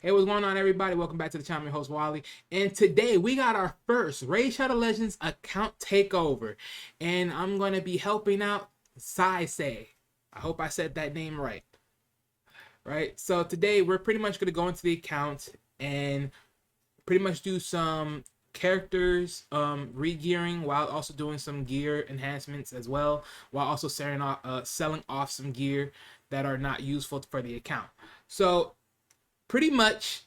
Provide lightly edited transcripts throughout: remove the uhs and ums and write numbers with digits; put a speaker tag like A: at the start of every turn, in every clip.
A: Hey, what's going on, everybody? Welcome back to the channel. I'm your host, Wally. And today we got our first Raid Shadow Legends account takeover. And I'm going to be helping out XySai. I hope I said that name right. Right? So today we're pretty much going to go into the account and pretty much do some characters re-gearing while also doing some gear enhancements as well, while also selling off some gear that are not useful for the account. So pretty much,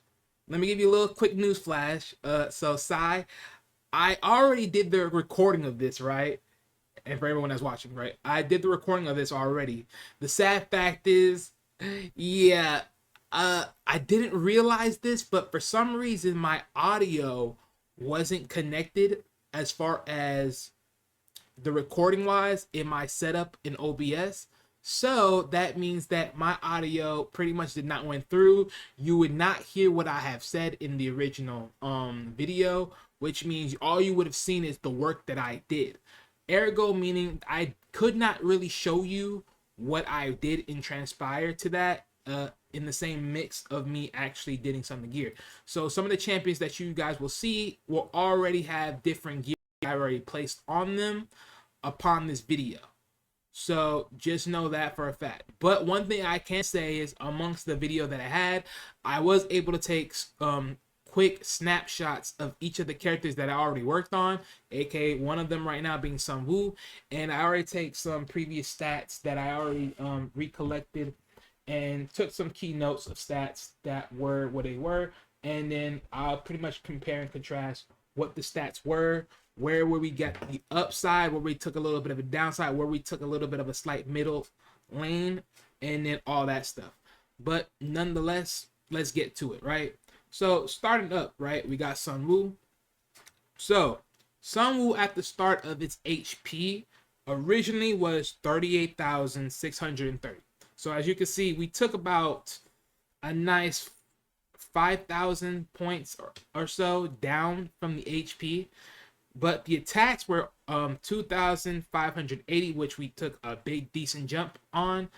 A: let me give you a little quick news flash. So Sai, I already did the recording of this, right? And for everyone that's watching, right? I did the recording of this already. The sad fact is, yeah, I didn't realize this, but for some reason my audio wasn't connected as far as the recording wise in my setup in OBS. So that means that my audio pretty much did not went through. You would not hear what I have said in the original video, which means all you would have seen is the work that I did. Ergo, meaning I could not really show you what I did in transpire to that in the same mix of me actually doing some of the gear. So some of the champions that you guys will see will already have different gear I already placed on them upon this video. So just know that for a fact. But one thing I can say is amongst the video that I had, I was able to take quick snapshots of each of the characters that I already worked on, aka one of them right now being Sun Wu, and I already take some previous stats that I already recollected and took some key notes of stats that were what they were, and then I'll pretty much compare and contrast what the stats were, where we got the upside, where we took a little bit of a downside, where we took a little bit of a slight middle lane, and then all that stuff. But nonetheless, let's get to it, right? So starting up, right, we got Sun Wu. So Sun Wu at the start of its HP originally was 38,630. So as you can see, we took about a nice 5,000 points or so down from the HP. But the attacks were 2,580, which we took a big decent jump on.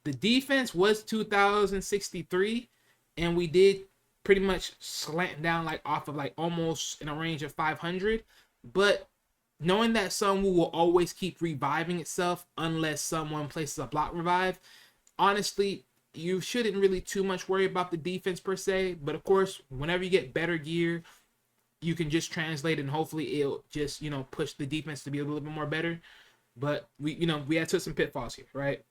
A: The defense was 2,063, and we did pretty much slant down like off of like almost in a range of 500. But knowing that Sun Wu will always keep reviving itself unless someone places a block revive, honestly, you shouldn't really too much worry about the defense per se. But of course, whenever you get better gear, you can just translate it and hopefully it'll just, push the defense to be a little bit more better. But we had took some pitfalls here, right?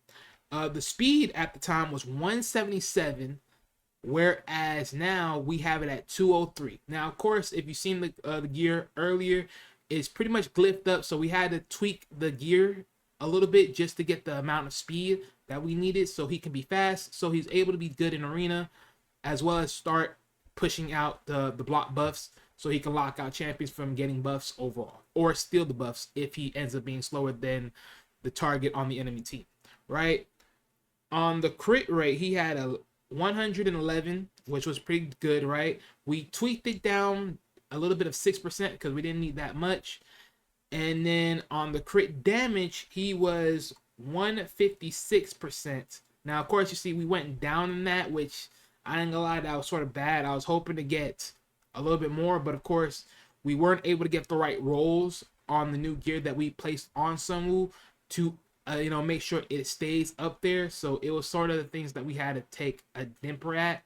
A: The speed at the time was 177, whereas now we have it at 203. Now, of course, if you've seen the gear earlier, it's pretty much glyphed up, so we had to tweak the gear a little bit just to get the amount of speed that we needed so he can be fast, so he's able to be good in arena, as well as start pushing out the block buffs, so he can lock out champions from getting buffs overall, or steal the buffs if he ends up being slower than the target on the enemy team, right? On the crit rate, he had a 111, which was pretty good, right? We tweaked it down a little bit of 6% because we didn't need that much. And then on the crit damage, he was 156%. Now, of course, you see we went down in that, which I ain't gonna lie, that was sort of bad. I was hoping to get a little bit more, but of course we weren't able to get the right rolls on the new gear that we placed on Sun Wu to make sure it stays up there. So it was sort of the things that we had to take a dimper at.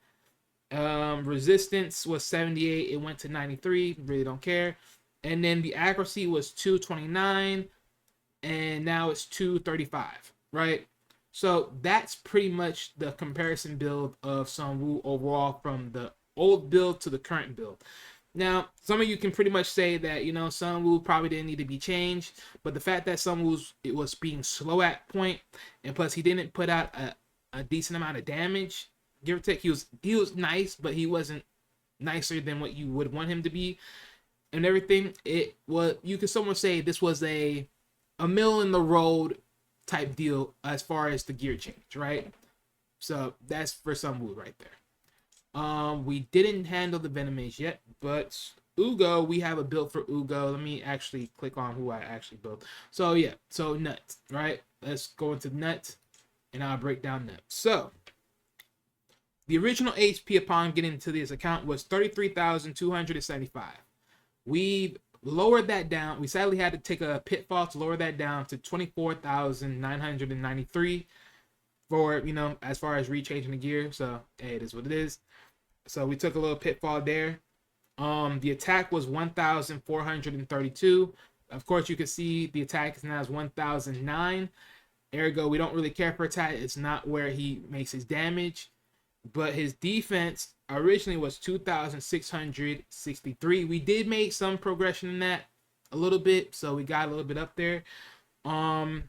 A: Resistance was 78, it went to 93, really don't care. And then the accuracy was 229, and now it's 235, right? So that's pretty much the comparison build of Sun Wu overall from the old build to the current build. Now, some of you can pretty much say that, Sun Wu probably didn't need to be changed, but the fact that Sun Wu was being slow at point, and plus he didn't put out a decent amount of damage, give or take, he was nice, but he wasn't nicer than what you would want him to be and everything. It was, you could somewhat say this was a middle in the road type deal as far as the gear change, right? So that's for Sun Wu right there. We didn't handle the Venomage yet, but Uugo, we have a build for Uugo. Let me actually click on who I actually built. So yeah, so Gnut, right? Let's go into Gnut, and I'll break down Gnut. So The original HP upon getting into this account was 33,275. We lowered that down. We sadly had to take a pitfall to lower that down to 24,993 for, you know, as far as rechanging the gear. So, hey, it is what it is. So we took a little pitfall there. The attack was 1,432. Of course, you can see the attack is now 1,009. Ergo, we don't really care for attack. It's not where he makes his damage. But his defense originally was 2,663. We did make some progression in that a little bit, so we got a little bit up there.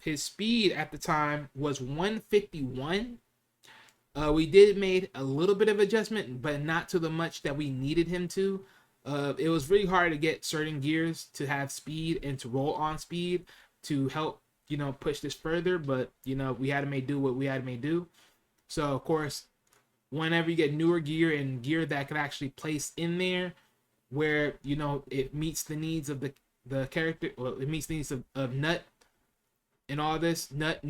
A: His speed at the time was 151. We did made a little bit of adjustment, but not to the much that we needed him to. It was really hard to get certain gears to have speed and to roll on speed to help, you know, push this further. But, you know, we had to make do what we had to make do. So, of course, whenever you get newer gear and gear that can actually place in there where, you know, it meets the needs of the character, well, it meets the needs of Gnut and all this, Gnut,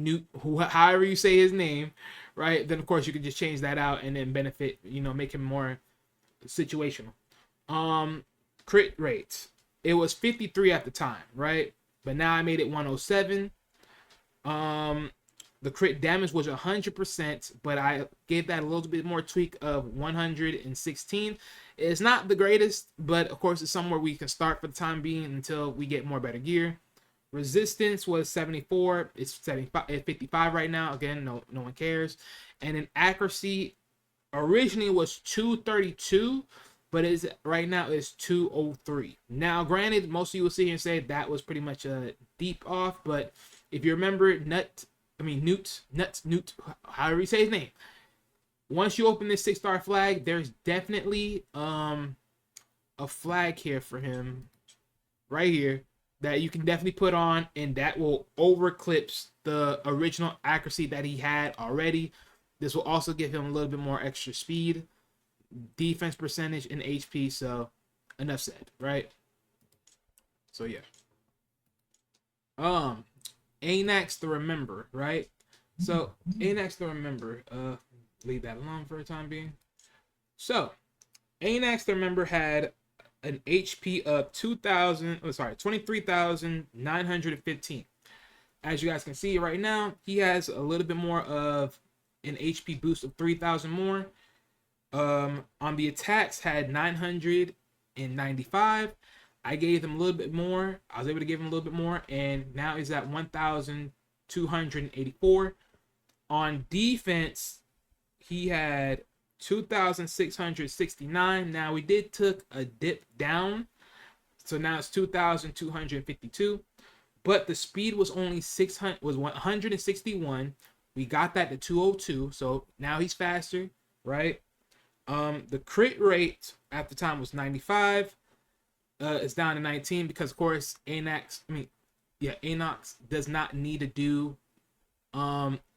A: however you say his name, right? Then, of course, you can just change that out and then benefit, you know, make him more situational. Crit rates. It was 53 at the time, right? But now I made it 107. The crit damage was 100%, but I gave that a little bit more tweak of 116. It's not the greatest, but of course it's somewhere we can start for the time being until we get more better gear. Resistance was 74. It's 55 right now. Again, no one cares. And then accuracy originally was 232, but is right now is 203. Now, granted, most of you will sit here and say that was pretty much a deep off, but if you remember Gnut, however you say his name. Once you open this 6-star flag, there's definitely a flag here for him, right here, that you can definitely put on, and that will overclips the original accuracy that he had already. This will also give him a little bit more extra speed, defense percentage, and HP. So enough said, right? So yeah. Aox The Rememberer, right? So Aox The Rememberer, leave that alone for the time being. So Aox The Rememberer had an HP of 23,915. As you guys can see right now, he has a little bit more of an HP boost of 3,000 more. On the attacks had 995. I gave him a little bit more. I was able to give him a little bit more, and now he's at 1,284. On defense, he had 2,669. Now we did took a dip down, so now it's 2,252. But the speed was only 161. We got that to 202, so now he's faster, right? The crit rate at the time was 95. It's down to 19 because, of course, Aox does not need to do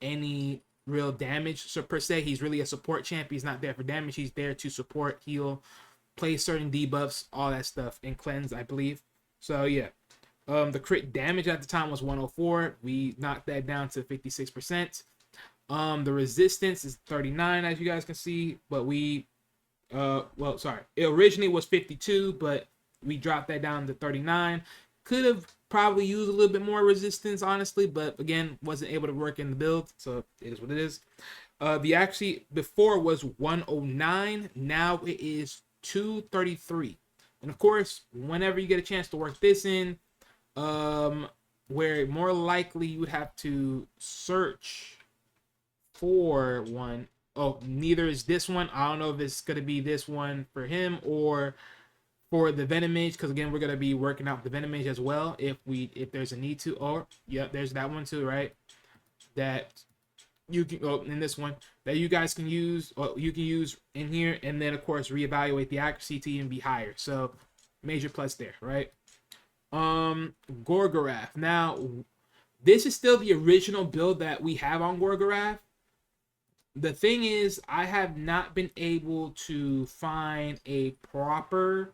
A: any real damage. So per se, he's really a support champ. He's not there for damage. He's there to support, heal, play certain debuffs, all that stuff, and cleanse, I believe. So yeah. The crit damage at the time was 104. We knocked that down to 56%. The resistance is 39, as you guys can see, but we it originally was 52, but we dropped that down to 39. Could have probably used a little bit more resistance, honestly, but again, wasn't able to work in the build, so it is what it is. The actually before was 109, now it is 233. And of course, whenever you get a chance to work this in, where more likely you would have to search for one. Oh, neither is this one. I don't know if it's gonna be this one for him or for the Venom Mage, because again, we're gonna be working out the Venom Mage as well if there's a need to. Or yep, there's that one too, right? That you can in this one that you guys can use, or you can use in here, and then of course reevaluate the accuracy to even be higher. So major plus there, right? Gorgorab. Now, this is still the original build that we have on Gorgorab. The thing is, I have not been able to find a proper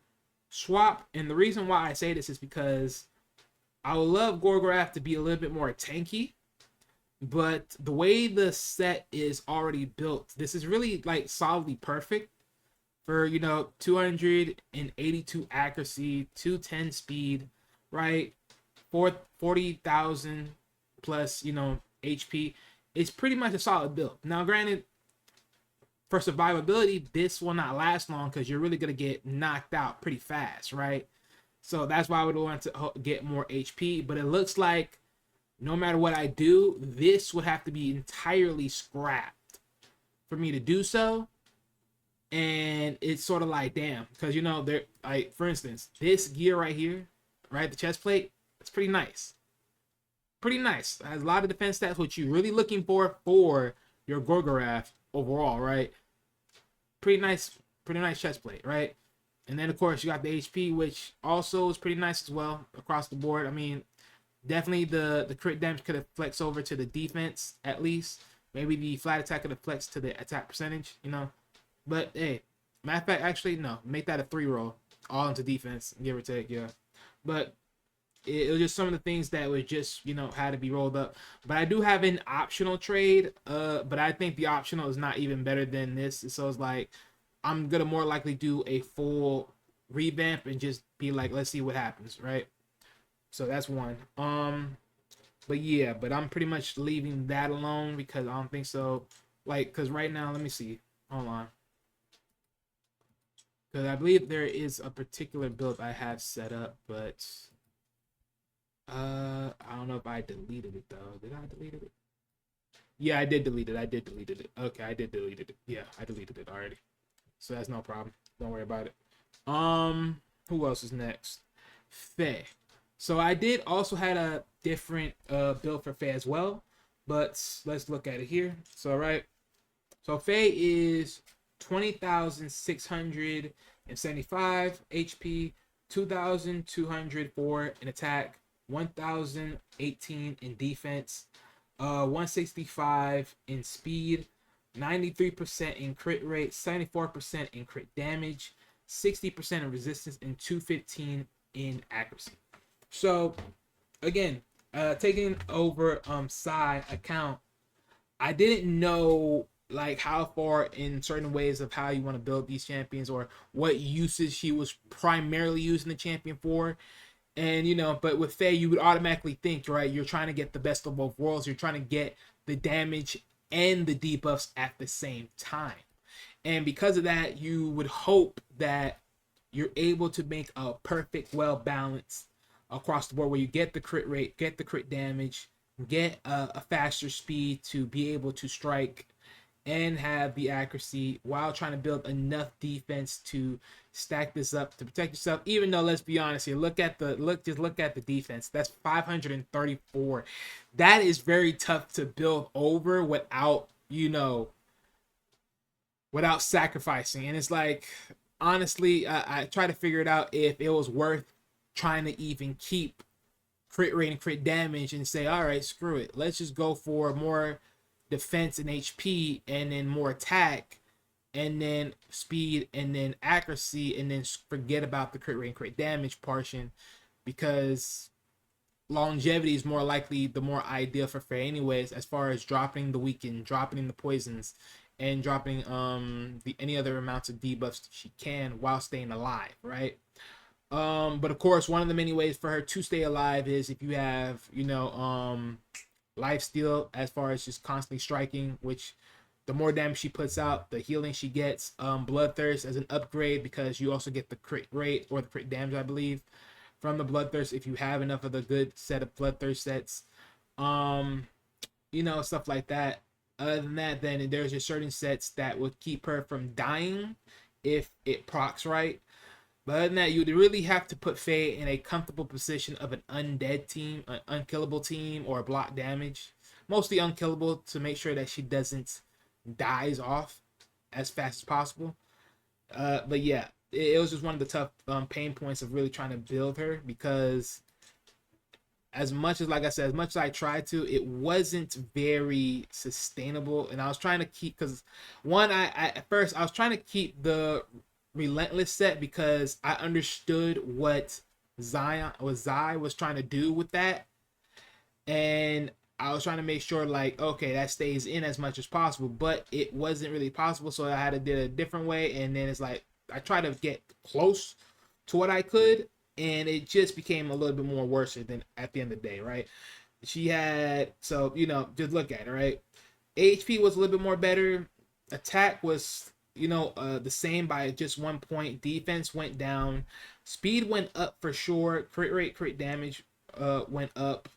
A: swap, and the reason why I say this is because I would love Gorgorab to be a little bit more tanky, But the way the set is already built, this is really like solidly perfect for, you know, 282 accuracy, 210 speed, right? 40,000 plus, you know, HP. It's pretty much a solid build. Now, granted, for survivability, this will not last long because you're really going to get knocked out pretty fast, right? So that's why I would want to get more HP. But it looks like no matter what I do, this would have to be entirely scrapped for me to do so. And it's sort of like, damn, because, you know, they're like, for instance, this gear right here, right, the chest plate, it's pretty nice. Pretty nice. It has a lot of defense stats, which you're really looking for your Gorgorab overall, right? Pretty nice chest plate, right? And then of course you got the HP, which also is pretty nice as well across the board. I mean, definitely the crit damage could have flexed over to the defense at least. Maybe the flat attack could have flexed to the attack percentage, you know. But hey, matter of fact, actually no, make that a 3 roll, all into defense, give or take, yeah. But it was just some of the things that was just, you know, had to be rolled up. But I do have an optional trade, but I think the optional is not even better than this. So it's like I'm gonna more likely do a full revamp and just be like, let's see what happens, right? So that's one. But yeah, but I'm pretty much leaving that alone because I don't think so. Like, because right now, let me see. Hold on. Because I believe there is a particular build I have set up, but I don't know if I deleted it though. Did I delete it? Yeah, I did delete it. Okay, I did delete it. Yeah, I deleted it already. So that's no problem. Don't worry about it. Who else is next? Faye. So I did also had a different build for Faye as well, but let's look at it here. So right. So Faye is 20,675 HP, 2,204 in attack, 1,018 in defense, 165 in speed, 93% in crit rate, 74% in crit damage, 60% in resistance, and 215 in accuracy. So again, taking over Psy account, I didn't know like how far in certain ways of how you want to build these champions or what usage he was primarily using the champion for. And, you know, but with Faye, you would automatically think, right, you're trying to get the best of both worlds. You're trying to get the damage and the debuffs at the same time. And because of that, you would hope that you're able to make a perfect, well balanced across the board where you get the crit rate, get the crit damage, get a faster speed to be able to strike and have the accuracy while trying to build enough defense to stack this up to protect yourself. Even though, let's be honest here, look at the defense. That's 534. That is very tough to build over without, you know, without sacrificing. And it's like, honestly, I try to figure it out if it was worth trying to even keep crit rate and crit damage and say, all right, screw it, let's just go for more defense and HP and then more attack and then speed and then accuracy and then forget about the crit rate and crit damage portion, because longevity is more likely the more ideal for Faye anyways, as far as dropping the weaken, dropping the poisons, and dropping any other amounts of debuffs she can while staying alive, right? But of course, one of the many ways for her to stay alive is if you have, you know, lifesteal, as far as just constantly striking, which the more damage she puts out, the healing she gets. Bloodthirst as an upgrade, because you also get the crit rate or the crit damage, I believe, from the Bloodthirst if you have enough of the good set of Bloodthirst sets. You know, stuff like that. Other than that, then there's just certain sets that would keep her from dying if it procs right. But other than that, you would really have to put Faye in a comfortable position of an undead team, an unkillable team, or block damage. Mostly unkillable, to make sure that she doesn't dies off as fast as possible. But yeah, it was just one of the tough pain points of really trying to build her, because as much as, like I said, as much as I tried to, it wasn't very sustainable. And I was trying to keep, because one, I at first I was trying to keep the Relentless set because I understood what Zai was trying to do with that, and I was trying to make sure like, okay, that stays in as much as possible, but it wasn't really possible, so I had to do it a different way. And then it's like I tried to get close to what I could, and it just became a little bit more worse than at the end of the day, right? She had, so just look at it, right? HP was a little bit more better. Attack was the same by just 1 point. Defense went down. Speed went up for sure. Crit rate, crit damage went up.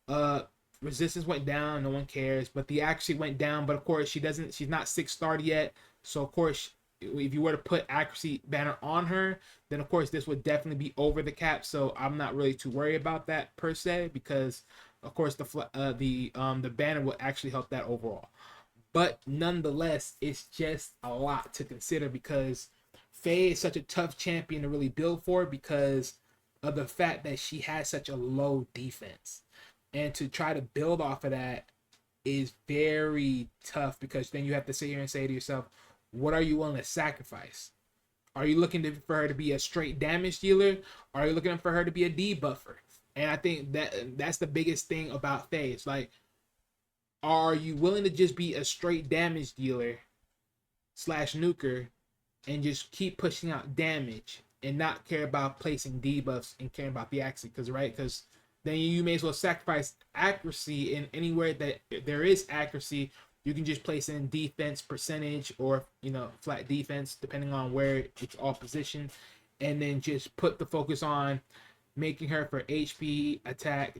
A: Uh, resistance went down. No one cares. But the accuracy went down. But of course, she's not 6-star yet. So of course, if you were to put accuracy banner on her, then of course this would definitely be over the cap. So I'm not really too worried about that per se, because of course the banner will actually help that overall. But nonetheless, it's just a lot to consider, because Faye is such a tough champion to really build for, because of the fact that she has such a low defense. And to try to build off of that is very tough, because then you have to sit here and say to yourself, what are you willing to sacrifice? Are you looking for her to be a straight damage dealer? Or are you looking for her to be a debuffer? And I think that's the biggest thing about Faye. It's like, are you willing to just be a straight damage dealer / nuker and just keep pushing out damage and not care about placing debuffs and caring about the accuracy? Because then you may as well sacrifice accuracy in anywhere that there is accuracy. You can just place in defense percentage or flat defense, depending on where it's all positioned, and then just put the focus on making her for HP, attack,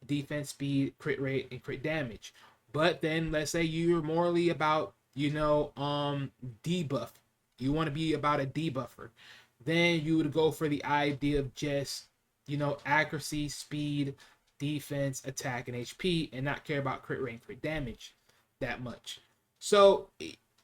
A: defense, speed, crit rate, and crit damage. But then let's say you're morally about debuff. You want to be about a debuffer. Then you would go for the idea of just accuracy, speed, defense, attack, and HP, and not care about crit rate and crit damage that much. So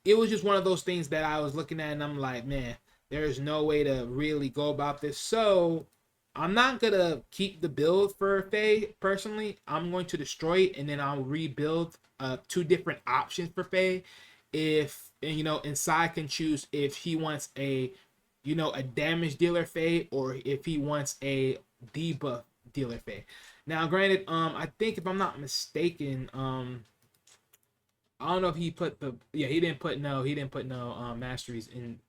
A: it was just one of those things that I was looking at, and I'm like, man, there's no way to really go about this. So I'm not gonna keep the build for Faye personally. I'm going to destroy it, and then I'll rebuild 2 different options for Faye. If Inside can choose if he wants a damage dealer Faye, or if he wants a debuff dealer Faye. Now, granted, I think if I'm not mistaken, I don't know if he put he didn't put no masteries in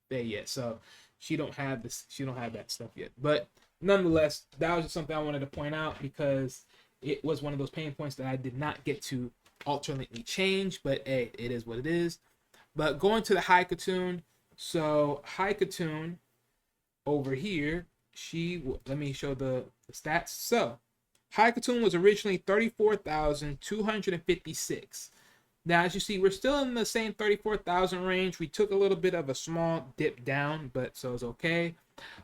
A: Faye yet, so she don't have that stuff yet. But nonetheless, that was just something I wanted to point out, because it was one of those pain points that I did not get to alternately change. But hey, it is what it is. But going to the High Khatun, so High Khatun over here, let me show the stats. So High Khatun was originally 34,256. Now, as you see, we're still in the same 34,000 range. We took a little bit of a small dip down, but so it's okay.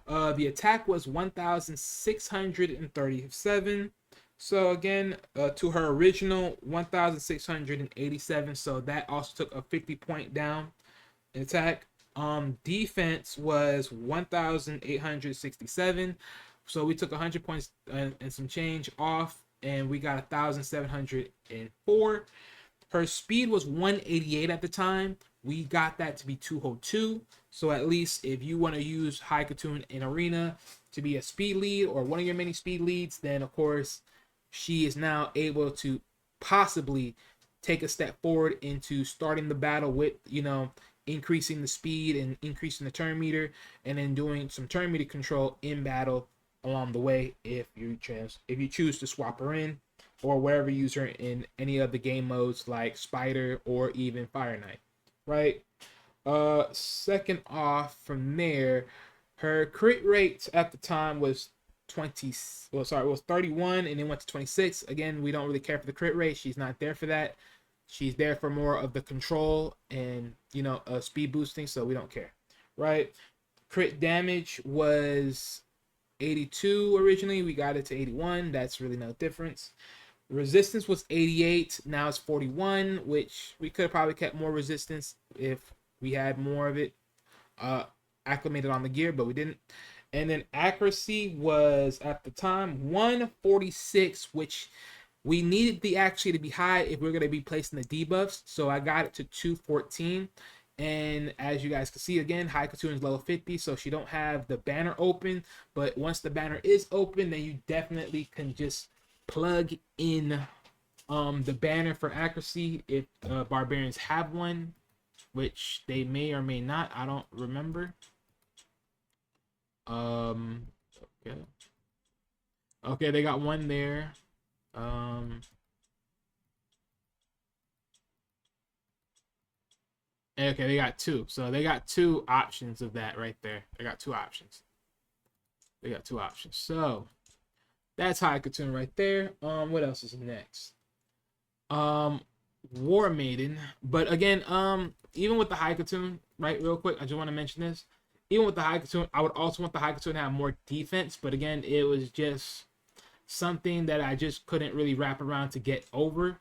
A: The attack was 1,637. So again, to her original 1,687. So that also took a 50-point down in attack. Defense was 1,867. So we took 100 points and some change off, and we got 1,704. Her speed was 188 at the time. We got that to be 202. So at least if you want to use High Khatun in Arena to be a speed lead or one of your many speed leads, then of course she is now able to possibly take a step forward into starting the battle with, increasing the speed and increasing the turn meter, and then doing some turn meter control in battle along the way if you choose to swap her in, or wherever you use her in any of the game modes like Spider or even Fire Knight, right? Second off from there, her crit rate at the time was 31, and then went to 26. Again, we don't really care for the crit rate. She's not there for that. She's there for more of the control and speed boosting, so we don't care, right? Crit damage was 82 originally. We got it to 81. That's really no difference. Resistance was 88. Now it's 41, which we could have probably kept more resistance if we had more of it acclimated on the gear, but we didn't. And then accuracy was at the time 146, which we needed the accuracy to be high if we're going to be placing the debuffs. So I got it to 214. And as you guys can see, again, High Khatun is level 50, so she don't have the banner open. But once the banner is open, then you definitely can just plug in The banner for accuracy, if barbarians have one, which they may or may not, I don't remember. Okay. Okay, they got one there. Okay, they got two. So they got two options of that right there. They got two options. So that's High Khatun right there. What else is next? Warmaiden. But again, even with the High Khatun, right, real quick, I just want to mention this. Even with the High Khatun, I would also want the High Khatun to have more defense, but again, it was just something that I just couldn't really wrap around to get over.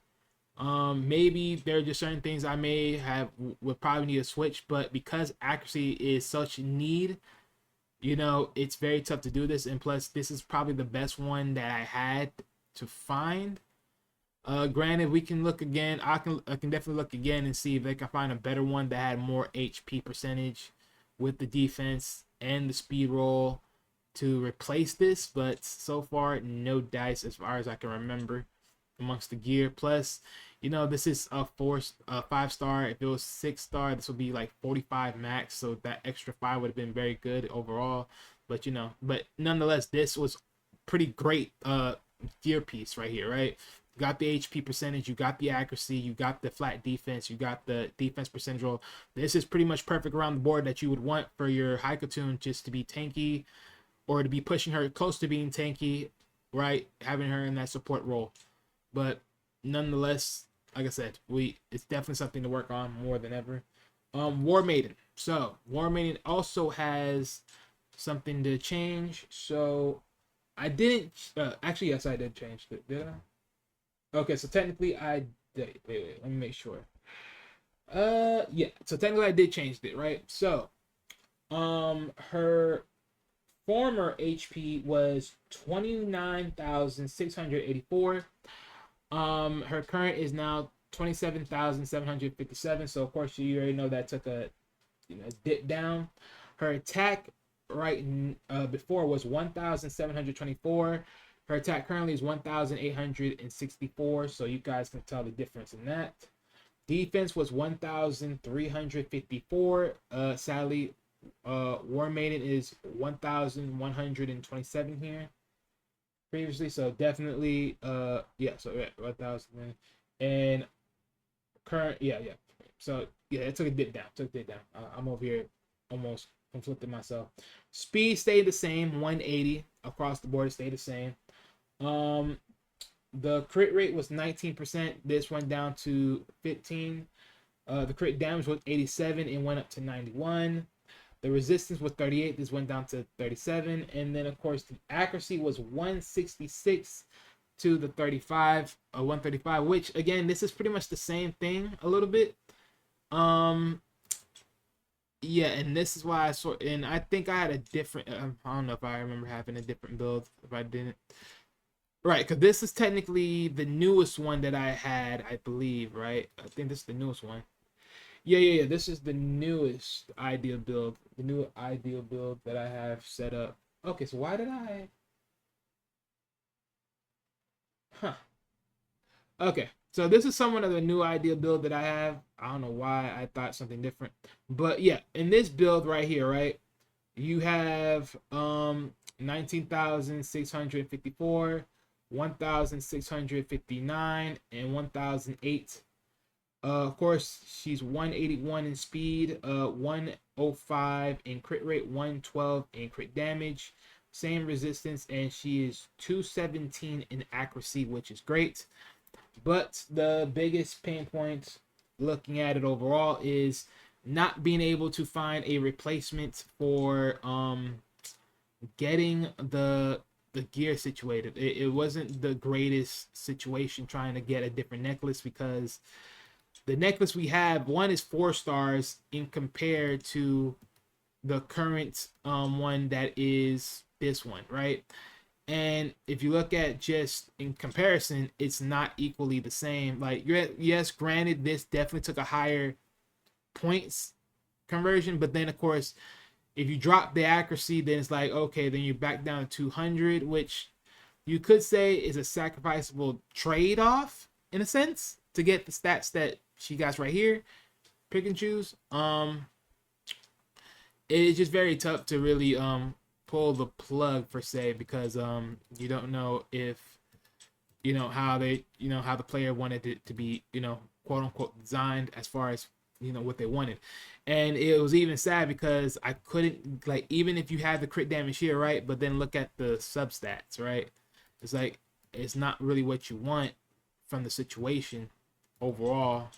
A: Maybe there are just certain things I would probably need to switch, but because accuracy is such need, you know, it's very tough to do this, and plus this is probably the best one that I had to find. Granted, we can look again. I can definitely look again and see if they can find a better one that had more HP percentage with the defense and the speed roll to replace this, but so far no dice as far as I can remember amongst the gear. Plus, you know, this is a 5-star. If it was 6-star, this would be like 45 max, so that extra 5 would have been very good overall. But you know, but nonetheless, this was pretty great gear piece right here, right? You got the HP percentage, you got the accuracy, you got the flat defense, you got the defense percentage roll. This is pretty much perfect around the board that you would want for your High Khatun, just to be tanky or to be pushing her close to being tanky, right? Having her in that support role. But nonetheless, like I said, it's definitely something to work on more than ever. Warmaiden. So Warmaiden also has something to change. So I didn't actually, yes, I did change it. Did I? Okay, so technically I did. Wait, let me make sure. Yeah, so technically I did change it, right? So her former HP was 29,684. Her current is now 27,757. So of course you already know that took a dip down. Her attack before was 1,724. Her attack currently is 1,864. So you guys can tell the difference in that. Defense was 1,354. Sadly, Warmaiden is 1,127 here previously, so definitely yeah, so yeah, 1,000 and current, yeah, so yeah, it took a dip down. I'm over here almost conflicted myself. Speed stayed the same, 180 across the board, stayed the same. The crit rate was 19%. This went down to 15. The crit damage was 87 and went up to 91. The resistance was 38. This went down to 37. And then, of course, the accuracy was 166 to the 135, which, again, this is pretty much the same thing a little bit. Yeah, and this is why and I think I had a different, I don't know if I remember having a different build, if I didn't. Right, because this is technically the newest one that I had, I believe, right? I think this is the newest one. Yeah. This is the newest ideal build. The new ideal build that I have set up. Okay, so why did I... Huh. Okay, so this is somewhat of the new ideal build that I have. I don't know why I thought something different. But yeah, in this build right here, right? You have 19,654, 1,659, and 1,008. Of course, she's 181 in speed, 105 in crit rate, 112 in crit damage, same resistance, and she is 217 in accuracy, which is great. But the biggest pain point looking at it overall is not being able to find a replacement for getting the gear situated. It wasn't the greatest situation trying to get a different necklace, because the necklace we have, one is 4 stars in compared to the current one that is this one, right? And if you look at just in comparison, it's not equally the same. Like, yes, granted, this definitely took a higher points conversion, but then of course, if you drop the accuracy, then it's like, okay, then you're back down to 200, which you could say is a sacrificable trade-off. in a sense to get the stats that she got right here. Pick and choose. It is just very tough to really pull the plug per se, because you don't know if how they how the player wanted it to be, quote unquote designed as far as what they wanted. And it was even sad because I couldn't, like, even if you had the crit damage here, right, but then look at the substats, right, it's like it's not really what you want from the situation overall.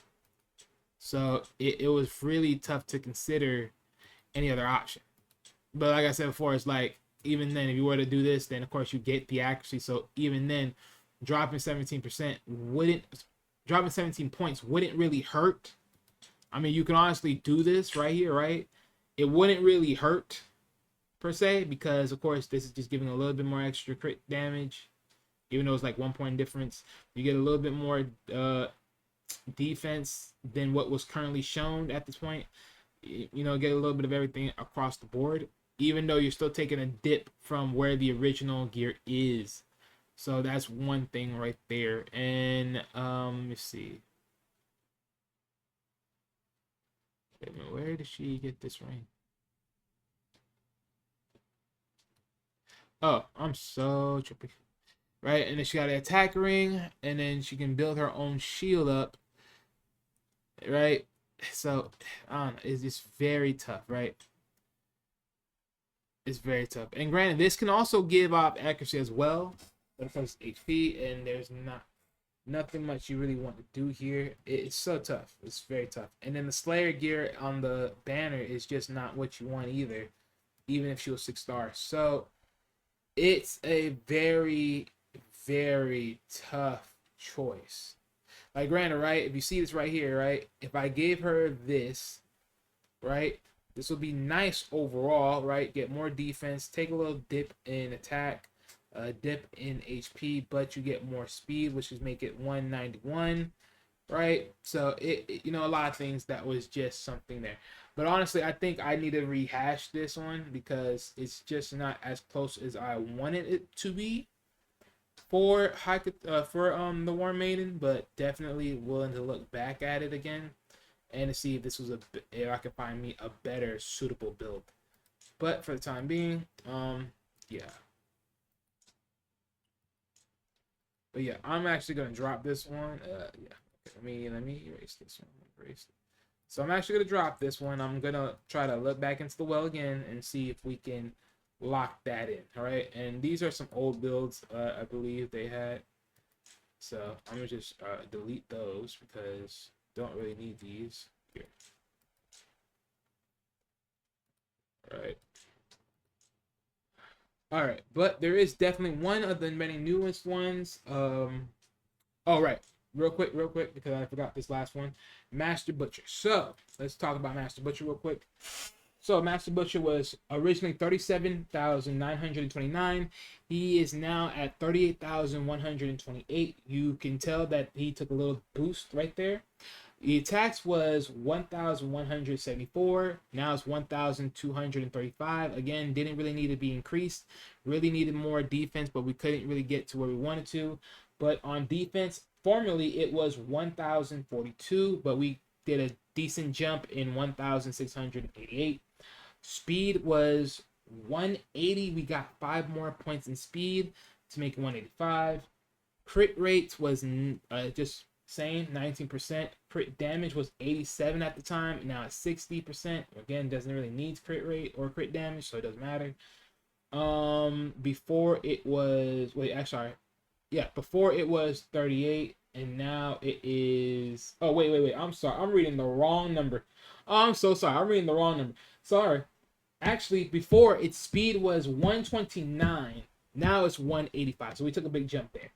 A: So it was really tough to consider any other option. But like I said before, it's like, even then, if you were to do this, then of course you get the accuracy. So even then, dropping 17% wouldn't, dropping 17 points wouldn't really hurt. I mean, you can honestly do this right here, right? It wouldn't really hurt per se, because of course this is just giving a little bit more extra crit damage, even though it's like 1 point difference. You get a little bit more defense than what was currently shown at this point. Get a little bit of everything across the board, even though you're still taking a dip from where the original gear is. So that's one thing right there. And let me see. Wait a minute, where did she get this ring? Oh, I'm so trippy. Right, and then she got an attack ring, and then she can build her own shield up. Right, so I don't know, it's just very tough, right? It's very tough. And granted, this can also give off accuracy as well, but it comes to HP, and there's nothing much you really want to do here. It's so tough. It's very tough. And then the Slayer gear on the banner is just not what you want either, even if she was 6 stars. So it's a very, very tough choice. Like, granted, right, if you see this right here, right, if I gave her this, right, this would be nice overall, right? Get more defense, take a little dip in attack, dip in HP, but you get more speed, which is make it 191, right? So it a lot of things that was just something there. But honestly, I think I need to rehash this one because it's just not as close as I wanted it to be for the Warmaiden, but definitely willing to look back at it again and to see if this was if I could find me a better suitable build. But for the time being, yeah. But yeah, I'm actually gonna drop this one. Yeah. Okay, let me erase this one. So I'm actually gonna drop this one. I'm gonna try to look back into the well again and see if we can lock that in. All right. And these are some old builds I believe they had. So I'm gonna just delete those because don't really need these here. All right, but there is definitely one of the many newest ones. Oh, right, real quick, because I forgot this last one, Master Butcher. So let's talk about Master Butcher real quick. So Master Butcher was originally 37,929. He is now at 38,128. You can tell that he took a little boost right there. The attacks was 1,174. Now it's 1,235. Again, didn't really need to be increased. Really needed more defense, but we couldn't really get to where we wanted to. But on defense, formerly it was 1,042, but we did a decent jump in 1,688. Speed was 180. We got 5 more points in speed to make it 185. Crit rate was just same, 19%. Crit damage was 87 at the time. Now it's 60%. Again, doesn't really need crit rate or crit damage, so it doesn't matter. Before it was before it was 38, and now it is. Oh wait. I'm sorry. I'm reading the wrong number. Oh, I'm so sorry. I'm reading the wrong number. Sorry. Actually, before its speed was 129. Now it's 185. So we took a big jump there.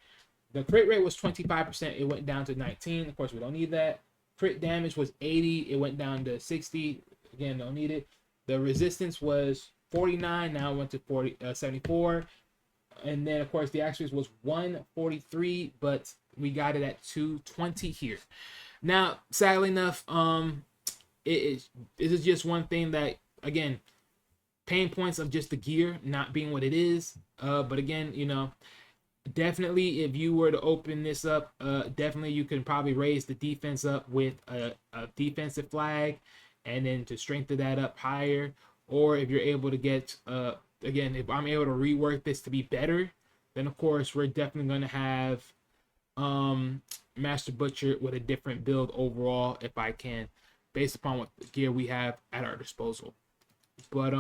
A: The crit rate was 25%. It went down to 19. Of course, we don't need that. Crit damage was 80. It went down to 60. Again, don't need it. The resistance was 49. Now it went to 74. And then, of course, the accuracy was 143, but we got it at 220 here. Now, sadly enough, this is just one thing that, again, pain points of just the gear not being what it is. But again, definitely, if you were to open this up, definitely you can probably raise the defense up with a defensive flag, and then to strengthen that up higher. Or if you're able to get, again, if I'm able to rework this to be better, then of course we're definitely going to have Master Butcher with a different build overall, if I can, based upon what gear we have at our disposal. But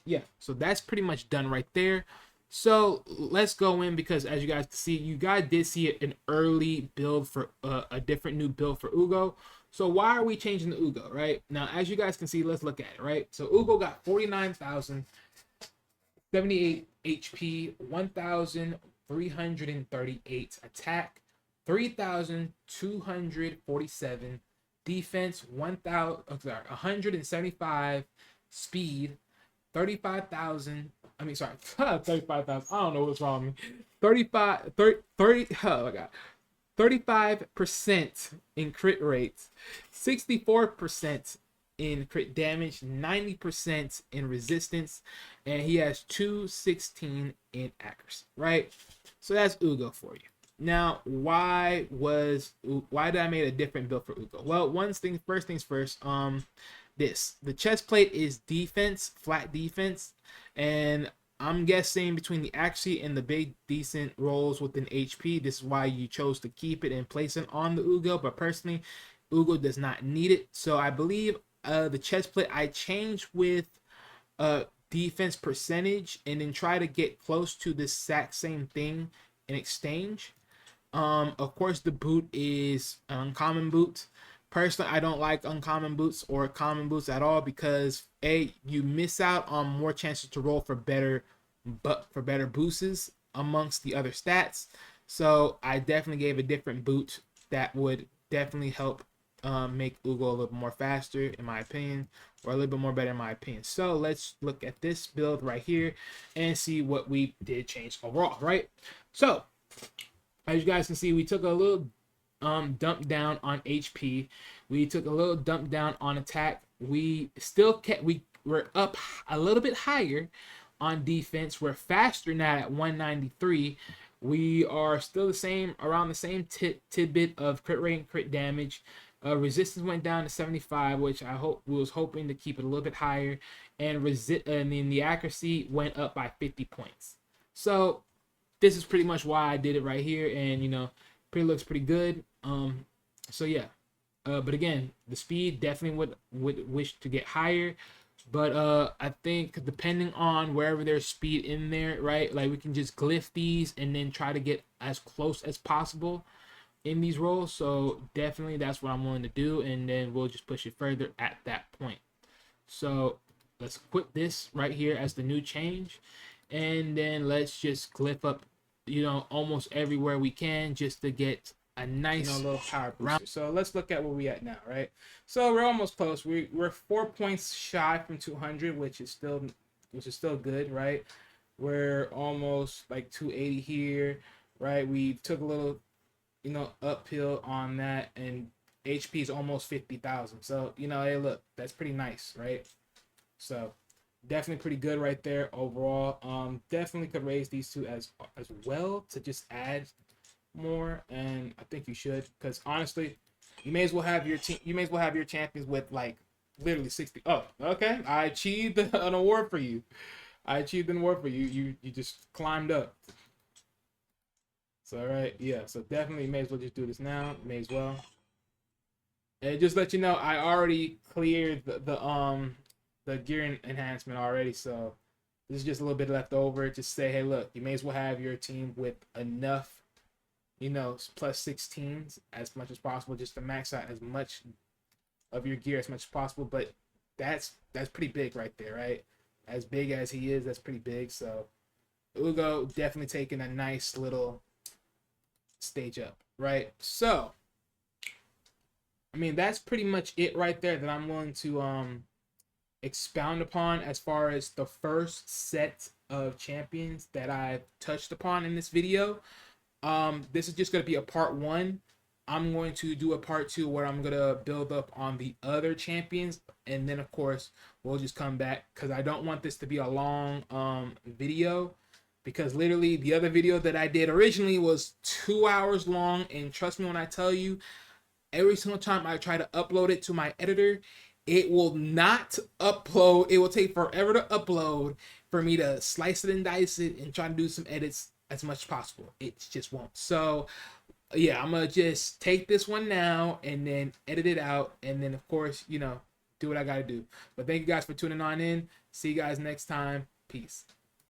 A: yeah, so that's pretty much done right there. So let's go in, because as you guys can see, you guys did see an early build for a different new build for Uugo. So why are we changing the Uugo, right? Now, as you guys can see, let's look at it, right? So Uugo got 49,078 HP, 1,338 attack, 3,247 defense, 175 speed, 35,000. I mean, sorry, 35,000. I don't know what's wrong with me. 30, oh my God. 35% in crit rates, 64% in crit damage, 90% in resistance, and he has 216 in accuracy, right? So that's Uugo for you. Now, why did I make a different build for Uugo? Well, first things first, the chest plate is defense, flat defense, and I'm guessing between the accuracy and the big decent rolls within HP, this is why you chose to keep it and place it on the Uugo. But personally, Uugo does not need it. So I believe the chest plate I changed with defense percentage, and then try to get close to the exact same thing in exchange. Of course, the boot is an uncommon boot. Personally, I don't like uncommon boots or common boots at all, because you miss out on more chances to roll for better boosts amongst the other stats. So I definitely gave a different boot that would definitely help make Uugo a little more faster, in my opinion, or a little bit more better, in my opinion. So let's look at this build right here and see what we did change overall, right? So as you guys can see, we took a little dump down on HP. We took a little dump down on attack. We were up a little bit higher on defense. We're faster now at 193. We are still around the same tidbit of crit rate and crit damage. Resistance went down to 75, which we was hoping to keep it a little bit higher, and then the accuracy went up by 50 points. So this is pretty much why I did it right here, and looks pretty good. So yeah, but again, the speed definitely would wish to get higher, but I think depending on wherever there's speed in there, right, like we can just glyph these and then try to get as close as possible in these rolls. So definitely that's what I'm willing to do, and then we'll just push it further at that point. So let's equip this right here as the new change, and then let's just glyph up almost everywhere we can, just to get a nice little power booster. So let's look at where we at now, right? So we're almost close. We're 4 points shy from 200, which is still good, right? We're almost like 280 here, right? We took a little uphill on that, and HP is almost 50,000. So hey, look, that's pretty nice, right? So definitely pretty good right there overall. Definitely could raise these two as well to just add more, and I think you should, because honestly, you may as well have your team. You may as well have your champions with like literally 60. Oh, okay. I achieved an award for you. You just climbed up. So all right, yeah. So definitely, you may as well just do this now. May as well. And just let you know, I already cleared the gear enhancement already, so this is just a little bit left over. Just say, hey, look, you may as well have your team with enough, plus 16s as much as possible, just to max out as much of your gear as much as possible. But that's pretty big right there, right? As big as he is, that's pretty big. So Uugo definitely taking a nice little stage up, right? So I mean, that's pretty much it right there that I'm willing to expound upon as far as the first set of champions that I've touched upon in this video. This is just going to be a part 1. I'm going to do a part 2 where I'm going to build up on the other champions, and then of course we'll just come back, because I don't want this to be a long video. because literally the other video that I did originally was 2 hours long, and trust me when I tell you, every single time I try to upload it to my editor, it will not upload. It will take forever to upload for me to slice it and dice it and try to do some edits as much as possible. It just won't. So yeah, I'm gonna just take this one now and then edit it out, and then of course, you know, do what I gotta do. But thank you guys for tuning on in. See you guys next time. Peace.